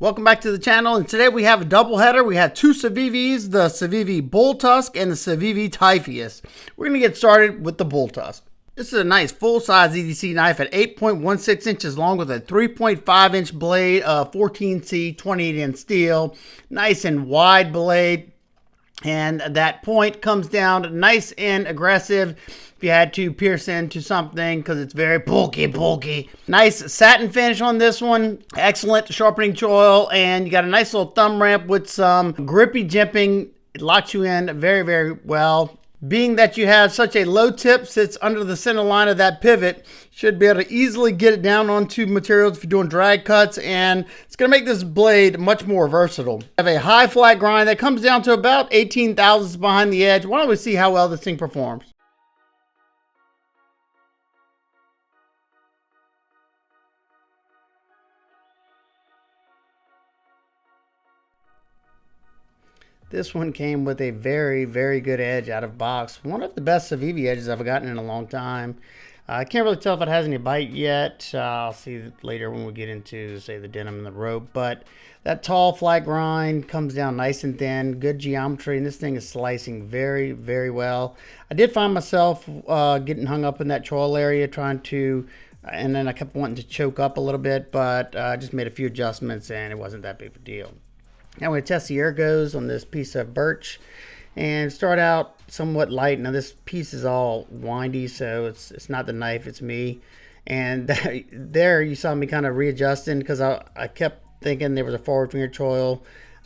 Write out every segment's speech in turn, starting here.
Welcome back to the channel, and today we have a double header. We have two Civivis, the Civivi BullTusk and the Civivi Typhoeus. We're going to get started with the BullTusk. This is a nice full-size EDC knife at 8.16 inches long with a 3.5 inch blade of 14C 28N steel. Nice and wide blade, and that point comes down nice and aggressive if you had to pierce into something because it's very bulky. Nice satin finish on this one. Excellent sharpening choil, and you got a nice little thumb ramp with some grippy jimping. It locks you in very well. Being that you have such a low tip, sits under the center line of that pivot, should be able to easily get it down onto materials if you're doing drag cuts, and it's going to make this blade much more versatile. I have a high flat grind that comes down to about 18 thousandths behind the edge. Why don't we see how well this thing performs? This one came with a very good edge out of box. One of the best Civivi edges I've gotten in a long time. I can't really tell if it has any bite yet. I'll see later when we get into, say, the denim and the rope. But that tall flat grind comes down nice and thin. Good geometry, and this thing is slicing very well. I did find myself getting hung up in that choil area trying to, and then I kept wanting to choke up a little bit, but I just made a few adjustments and it wasn't that big of a deal. Now we're going to test the ergos on this piece of birch and start out somewhat light. Now this piece is all windy, so it's not the knife, it's me. And there you saw me kind of readjusting because I kept thinking there was a forward finger choil.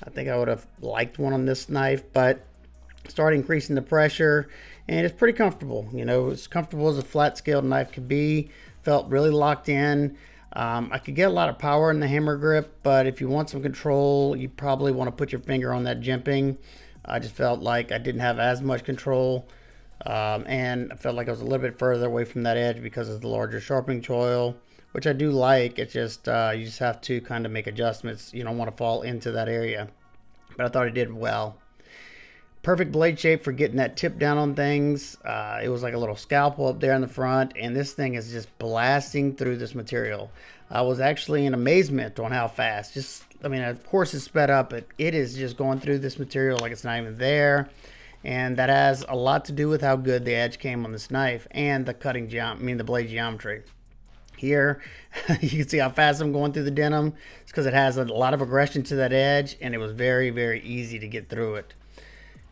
I think I would have liked one on this knife, but started increasing the pressure and it's pretty comfortable. You know, as comfortable as a flat scaled knife could be. Felt really locked in. I could get a lot of power in the hammer grip, but if you want some control, you probably want to put your finger on that jimping. I just felt like I didn't have as much control, and I felt like I was a little bit further away from that edge because of the larger sharpening choil, which I do like. It's just you just have to kind of make adjustments. You don't want to fall into that area, but I thought it did well. Perfect blade shape for getting that tip down on things. It was like a little scalpel up there in the front, and this thing is just blasting through this material. I was actually in amazement on how fast. I mean, of course it's sped up, but it is just going through this material like it's not even there. And that has a lot to do with how good the edge came on this knife and the the blade geometry. Here, you can see how fast I'm going through the denim. It's because it has a lot of aggression to that edge, and it was very easy to get through it.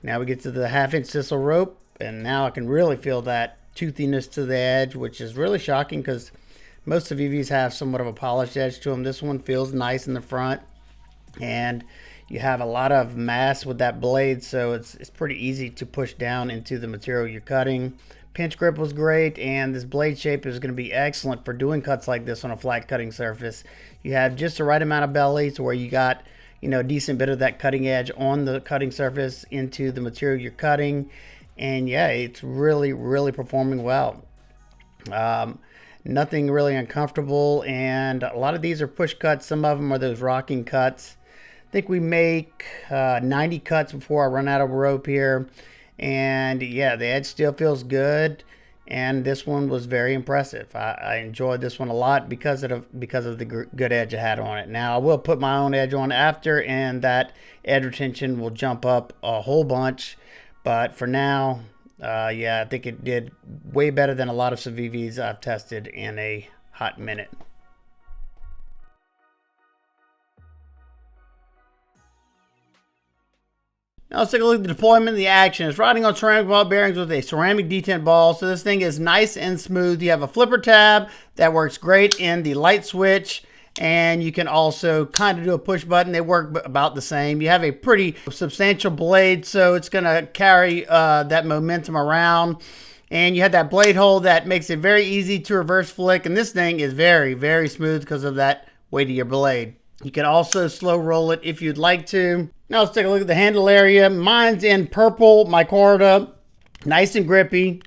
Now we get to the 1/2 inch sisal rope, and now I can really feel that toothiness to the edge, which is really shocking because most Civivis have somewhat of a polished edge to them. This one feels nice in the front, and you have a lot of mass with that blade, so it's pretty easy to push down into the material you're cutting. Pinch grip was great, and this blade shape is going to be excellent for doing cuts like this on a flat cutting surface. You have just the right amount of belly to where you got, you know, a decent bit of that cutting edge on the cutting surface into the material you're cutting, and yeah, it's really performing well. Nothing really uncomfortable, and a lot of these are push cuts. Some of them are those rocking cuts. I think we make 90 cuts before I run out of rope here, and yeah, the edge still feels good. And this one was very impressive. I enjoyed this one a lot because of the good edge I had on it. Now I will put my own edge on after, and that edge retention will jump up a whole bunch. But for now, yeah, I think it did way better than a lot of Civivis I've tested in a hot minute. Now let's take a look at the deployment and the action. It's riding on ceramic ball bearings with a ceramic detent ball. So this thing is nice and smooth. You have a flipper tab that works great in the light switch. And you can also kind of do a push button. They work about the same. You have a pretty substantial blade, so it's going to carry that momentum around. And you have that blade hole that makes it very easy to reverse flick. And this thing is very smooth because of that weight of your blade. You can also slow roll it if you'd like to. Now let's take a look at the handle area. Mine's in purple micarta, nice and grippy.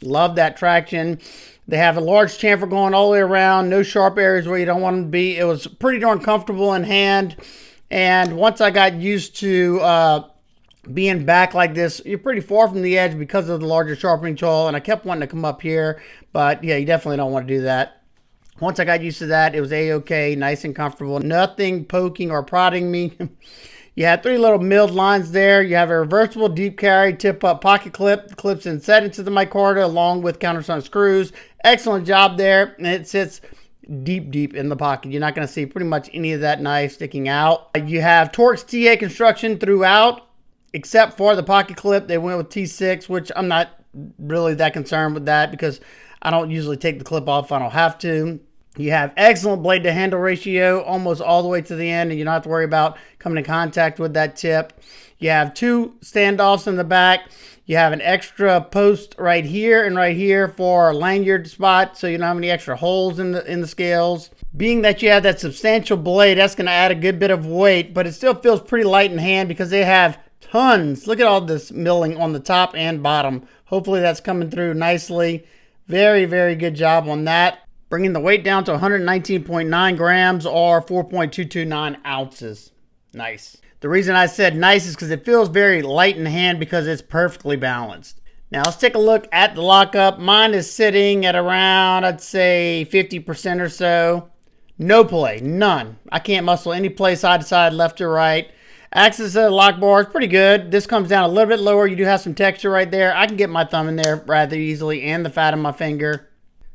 Love that traction. They have a large chamfer going all the way around. No sharp areas where you don't want them to be. It was pretty darn comfortable in hand. And once I got used to being back like this, you're pretty far from the edge because of the larger sharpening choil. And I kept wanting to come up here, but yeah, you definitely don't want to do that. Once I got used to that, it was a-okay, nice and comfortable. Nothing poking or prodding me. You have 3 little milled lines there. You have a reversible deep carry tip-up pocket clip. Clips in set into the micarta along with countersunk screws. Excellent job there. And it sits deep in the pocket. You're not going to see pretty much any of that knife sticking out. You have Torx TA construction throughout, except for the pocket clip. They went with T6, which I'm not really that concerned with that because I don't usually take the clip off if I don't have to. You have excellent blade to handle ratio almost all the way to the end, and you don't have to worry about coming in contact with that tip. You have 2 standoffs in the back. You have an extra post right here and right here for a lanyard spot, so you don't have any extra holes in the scales. Being that you have that substantial blade, that's going to add a good bit of weight, but it still feels pretty light in hand because they have tons. Look at all this milling on the top and bottom. Hopefully that's coming through nicely. Very good job on that. Bringing the weight down to 119.9 grams or 4.229 ounces. Nice. The reason I said nice is because it feels very light in hand because it's perfectly balanced. Now let's take a look at the lockup. Mine is sitting at around, I'd say 50% or so. No play, none. I can't muscle any play side to side, left to right. Access to the lock bar is pretty good. This comes down a little bit lower. You do have some texture right there. I can get my thumb in there rather easily and the fat of my finger.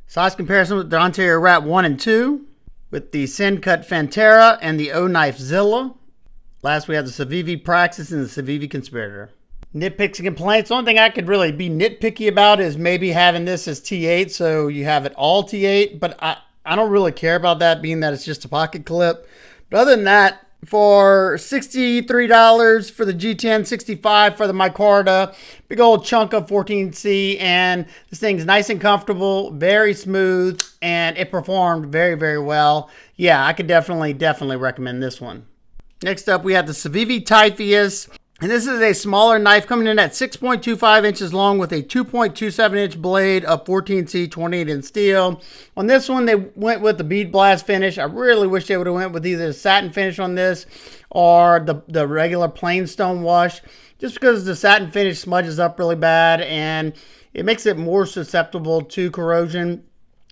Size comparison with the Ontario Rat 1 and 2, with the Sencut Fantera and the O-Knife Zilla. Last we have the Civivi Praxis and the Civivi Conspirator. Nitpicks and complaints. The only thing I could really be nitpicky about is maybe having this as T8, so you have it all T8, but I don't really care about that, being that it's just a pocket clip. But other than that, for $63 for the G10, $65 for the micarta, big old chunk of 14C, and this thing's nice and comfortable, very smooth, and it performed very well. Yeah, I could definitely recommend this one. Next up, we have the Civivi Typhoeus. And this is a smaller knife coming in at 6.25 inches long with a 2.27 inch blade of 14C 28-inch steel. On this one, they went with the bead blast finish. I really wish they would have went with either the satin finish on this or the regular plain stone wash, just because the satin finish smudges up really bad and it makes it more susceptible to corrosion,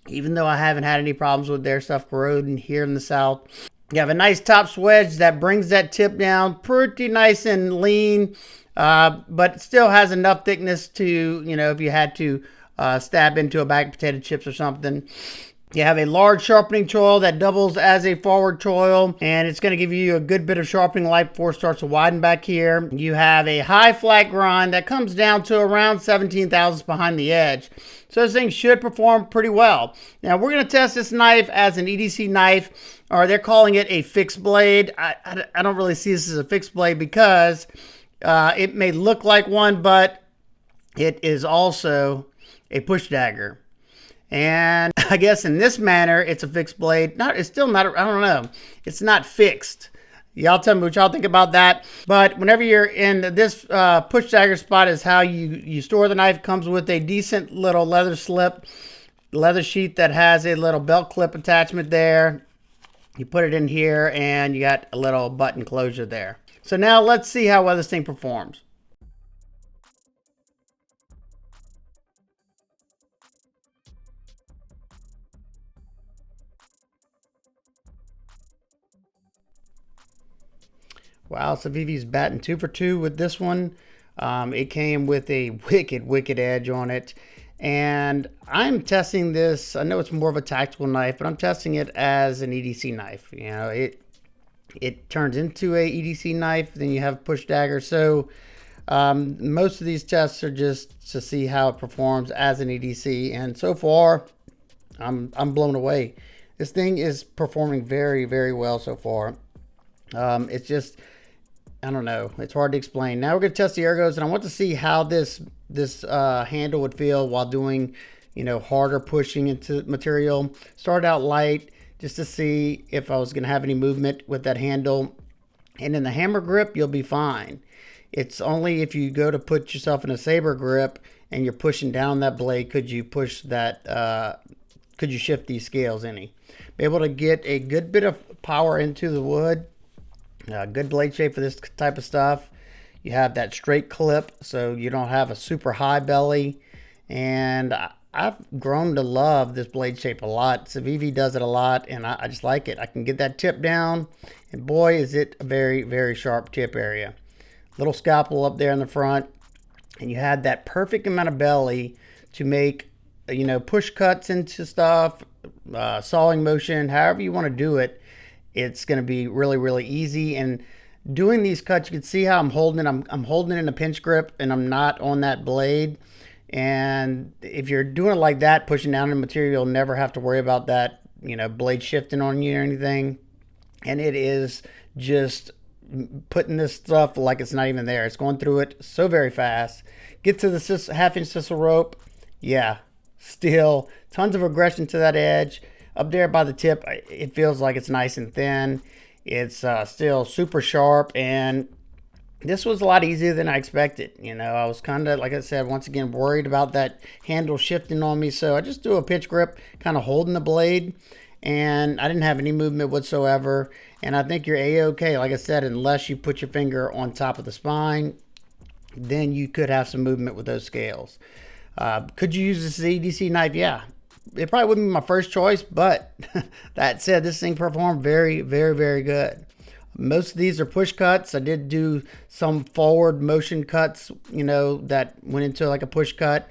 even though I haven't had any problems with their stuff corroding here in the South. You have a nice top swedge that brings that tip down pretty nice and lean, but still has enough thickness to, you know, if you had to stab into a bag of potato chips or something. You have a large sharpening choil that doubles as a forward choil, and it's going to give you a good bit of sharpening light before it starts to widen back here. You have a high flat grind that comes down to around 17 thousandths behind the edge. So this thing should perform pretty well. Now we're going to test this knife as an EDC knife, or they're calling it a fixed blade. I don't really see this as a fixed blade because it may look like one, but it is also a push dagger. And I guess in this manner, it's a fixed blade. It's still not, I don't know. It's not fixed. Y'all tell me what y'all think about that. But whenever you're in this push dagger spot is how you store the knife. It comes with a decent little leather sheath that has a little belt clip attachment there. You put it in here and you got a little button closure there. So now let's see how well this thing performs. Wow, Civivi's batting 2 for 2 with this one. It came with a wicked edge on it. And I'm testing this, I know it's more of a tactical knife, but I'm testing it as an EDC knife. You know, it turns into a EDC knife, then you have push dagger. So most of these tests are just to see how it performs as an EDC. And so far, I'm blown away. This thing is performing very well so far. It's just, I don't know, it's hard to explain. Now we're going to test the ergos, and I want to see how this handle would feel while doing, you know, harder pushing into material. Start out light just to see if I was going to have any movement with that handle. And in the hammer grip, you'll be fine. It's only if you go to put yourself in a saber grip and you're pushing down that blade, could you push that, could you shift these scales any. Be able to get a good bit of power into the wood. Good blade shape for this type of stuff. You have that straight clip, so you don't have a super high belly. And I've grown to love this blade shape a lot. Civivi does it a lot, and I just like it. I can get that tip down, and boy, is it a very, very sharp tip area. Little scalpel up there in the front, and you have that perfect amount of belly to make, you know, push cuts into stuff, sawing motion, however you want to do it. It's going to be really, really easy. And doing these cuts, you can see how I'm holding it. I'm holding it in a pinch grip, and I'm not on that blade. And if you're doing it like that, pushing down the material, you'll never have to worry about that, you know, blade shifting on you or anything. And it is just putting this stuff like it's not even there. It's going through it so very fast. Get to the half-inch sisal rope. Yeah, still tons of aggression to that edge. Up there by the tip, it feels like it's nice and thin. It's still super sharp, and this was a lot easier than I expected. You know, I was kind of, like I said, once again, worried about that handle shifting on me. So I just do a pinch grip, kind of holding the blade, and I didn't have any movement whatsoever. And I think you're A-okay. Like I said, unless you put your finger on top of the spine, then you could have some movement with those scales. Could you use this EDC knife? Yeah. It probably wouldn't be my first choice, but that said, this thing performed very, very, very good. Most of these are push cuts. I did do some forward motion cuts, you know, that went into like a push cut.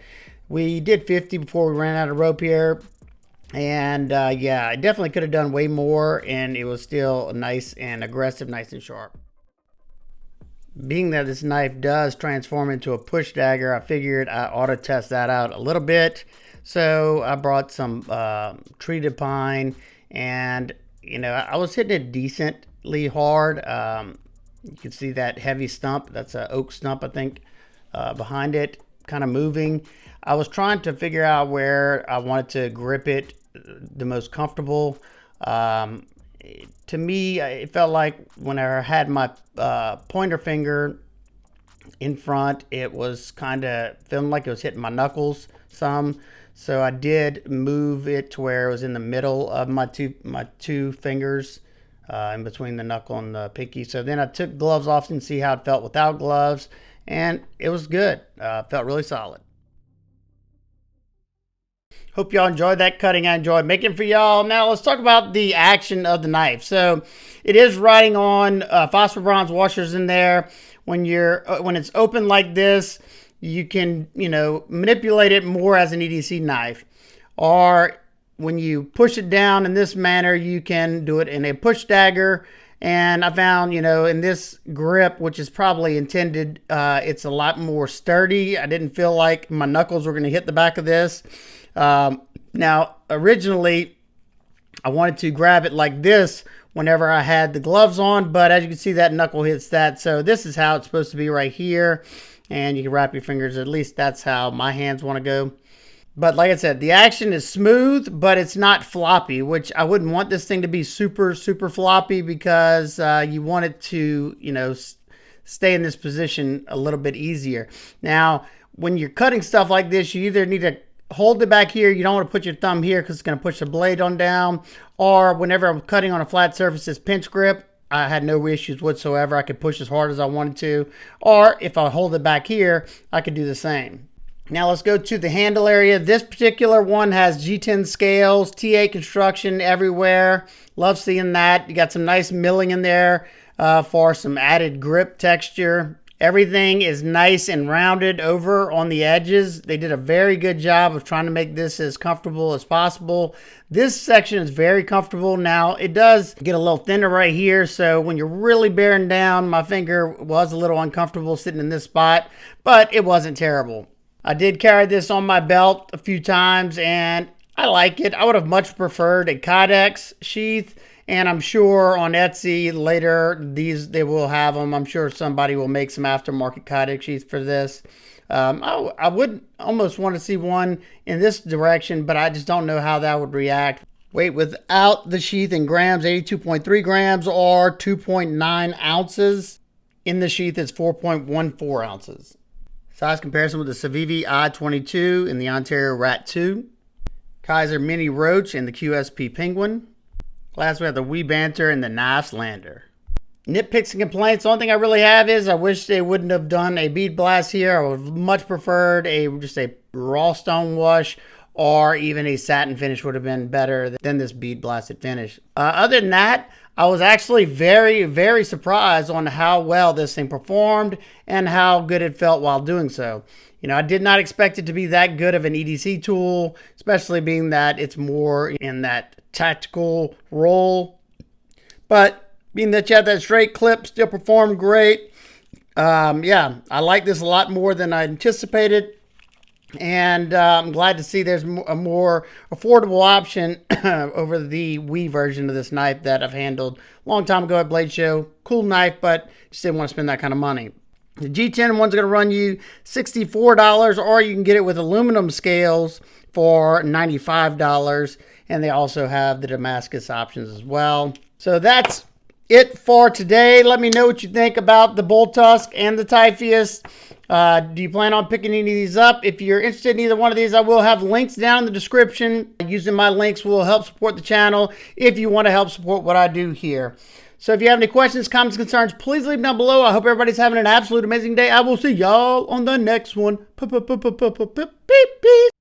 We did 50 before we ran out of rope here. And yeah, I definitely could have done way more, and it was still nice and aggressive, nice and sharp. Being that this knife does transform into a push dagger, I figured I ought to test that out a little bit. So I brought some treated pine, and you know, I was hitting it decently hard. You can see that heavy stump. That's an oak stump, I think, behind it, kind of moving. I was trying to figure out where I wanted to grip it the most comfortable. To me, it felt like when I had my pointer finger in front, it was kind of feeling like it was hitting my knuckles some. So I did move it to where it was in the middle of my two fingers, in between the knuckle and the pinky. So then I took gloves off and see how it felt without gloves, and it was good. Felt really solid. Hope y'all enjoyed that cutting. I enjoyed making for y'all. Now let's talk about the action of the knife. So it is riding on phosphor bronze washers in there. When it's open like this, you can, you know, manipulate it more as an EDC knife. Or when you push it down in this manner, you can do it in a push dagger. And I found, you know, in this grip, which is probably intended, it's a lot more sturdy. I didn't feel like my knuckles were going to hit the back of this. Now, originally, I wanted to grab it like this whenever I had the gloves on, but as you can see, that knuckle hits that. So this is how it's supposed to be right here. And you can wrap your fingers. At least that's how my hands want to go. But like I said, the action is smooth, but it's not floppy, which I wouldn't want this thing to be super, super floppy, because you want it to, you know, stay in this position a little bit easier. Now, when you're cutting stuff like this, you either need to hold it back here. You don't want to put your thumb here because it's going to push the blade on down. Or whenever I'm cutting on a flat surface, this pinch grip, I had no issues whatsoever. I could push as hard as I wanted to. Or if I hold it back here, I could do the same. Now let's go to the handle area. This particular one has G10 scales, TA construction everywhere. Love seeing that. You got some nice milling in there for some added grip texture. Everything is nice and rounded over on the edges. They did a very good job of trying to make this as comfortable as possible. This section is very comfortable. Now, it does get a little thinner right here, so when you're really bearing down, my finger was a little uncomfortable sitting in this spot, but it wasn't terrible. I did carry this on my belt a few times, and I like it. I would have much preferred a Kydex sheath. And I'm sure on Etsy later, they will have them. I'm sure somebody will make some aftermarket Kydex sheaths for this. I would almost want to see one in this direction, but I just don't know how that would react. Weight without the sheath in grams, 82.3 grams or 2.9 ounces. In the sheath, it's 4.14 ounces. Size comparison with the Civivi I-22 and the Ontario Rat 2. Kaiser Mini Roach and the QSP Penguin. Last, we have the Wee Banter and the Knife's Lander. Nitpicks and complaints. The only thing I really have is I wish they wouldn't have done a bead blast here. I would have much preferred just a raw stone wash or even a satin finish would have been better than this bead blasted finish. Other than that, I was actually very, very surprised on how well this thing performed and how good it felt while doing so. You know, I did not expect it to be that good of an EDC tool, especially being that it's more in that tactical role. But being that you have that straight clip, still performed great. Yeah, I like this a lot more than I anticipated. And I'm glad to see there's a more affordable option over the Wii version of this knife that I've handled a long time ago at Blade Show. Cool knife, but just didn't want to spend that kind of money. The G10 one's going to run you $64, or you can get it with aluminum scales for $95. And they also have the Damascus options as well. So that's it for today. Let me know what you think about the BullTusk and the Typhoeus. Do you plan on picking any of these up? If you're interested in either one of these, I will have links down in the description. Using my links will help support the channel if you want to help support what I do here. So if you have any questions, comments, concerns, please leave them down below. I hope everybody's having an absolute amazing day. I will see y'all on the next one. Peace.